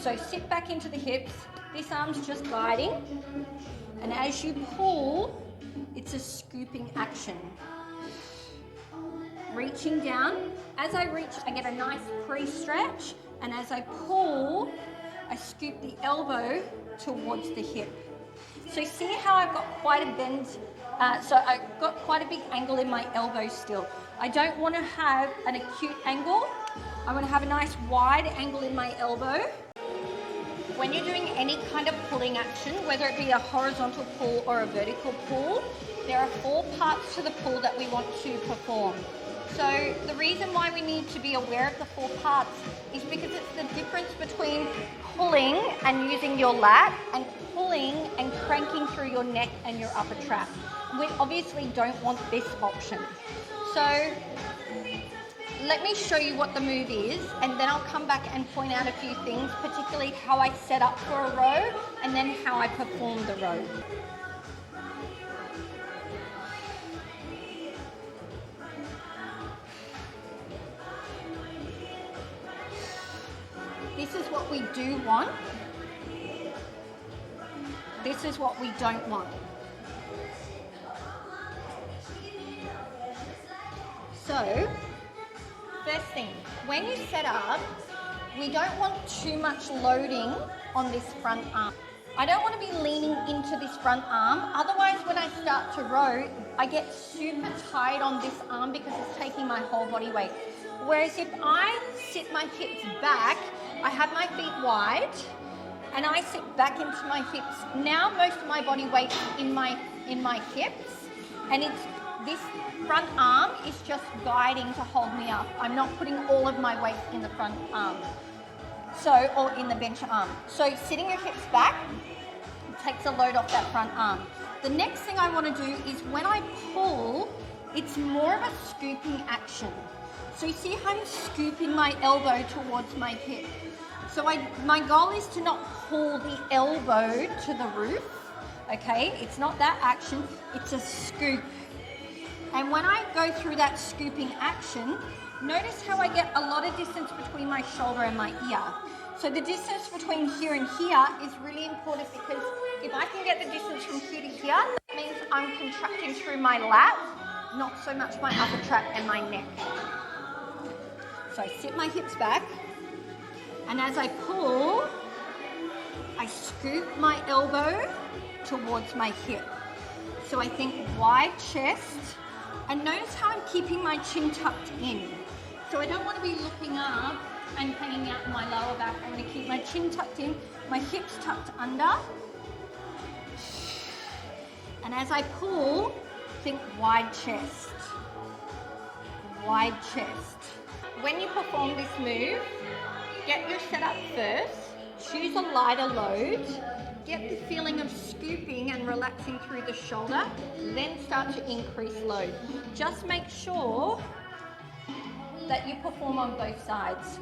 So sit back into the hips. This arm's just guiding. And as you pull, it's a scooping action. Reaching down. As I reach, I get a nice pre-stretch. And as I pull, I scoop the elbow towards the hip. So see how I've got quite a bend, so I've got quite a big angle in my elbow still. I don't want to have an acute angle. I want to have a nice wide angle in my elbow. When you're doing any kind of pulling action, whether it be a horizontal pull or a vertical pull, there are 4 parts to the pull that we want to perform. So the reason why we need to be aware of the 4 parts is because it's the difference between pulling and using your lat and pulling and cranking through your neck and your upper trap. We obviously don't want this option. So let me show you what the move is, and then I'll come back and point out a few things, particularly how I set up for a row and then how I perform the row. This is what we do want. This is what we don't want. So, first thing, when you set up, we don't want too much loading on this front arm. I don't want to be leaning into this front arm, otherwise when I start to row, I get super tight on this arm because it's taking my whole body weight. Whereas if I sit my hips back, I have my feet wide, and I sit back into my hips. Now most of my body weight is in my hips, and it's this front arm is just guiding to hold me up. I'm not putting all of my weight in the front arm, or in the bench arm. So sitting your hips back takes a load off that front arm. The next thing I want to do is when I pull, it's more of a scooping action. So you see how I'm scooping my elbow towards my hip. So my goal is to not pull the elbow to the roof, okay? It's not that action, it's a scoop. And when I go through that scooping action, notice how I get a lot of distance between my shoulder and my ear. So the distance between here and here is really important, because if I can get the distance from here to here, that means I'm contracting through my lat, not so much my upper trap and my neck. So I sit my hips back, and as I pull, I scoop my elbow towards my hip. So I think wide chest, and notice how I'm keeping my chin tucked in. So I don't want to be looking up and hanging out in my lower back. I want to keep my chin tucked in, my hips tucked under. And as I pull, think wide chest, wide chest. When you perform this move, get your setup first, choose a lighter load, get the feeling of scooping and relaxing through the shoulder, then start to increase load. Just make sure that you perform on both sides.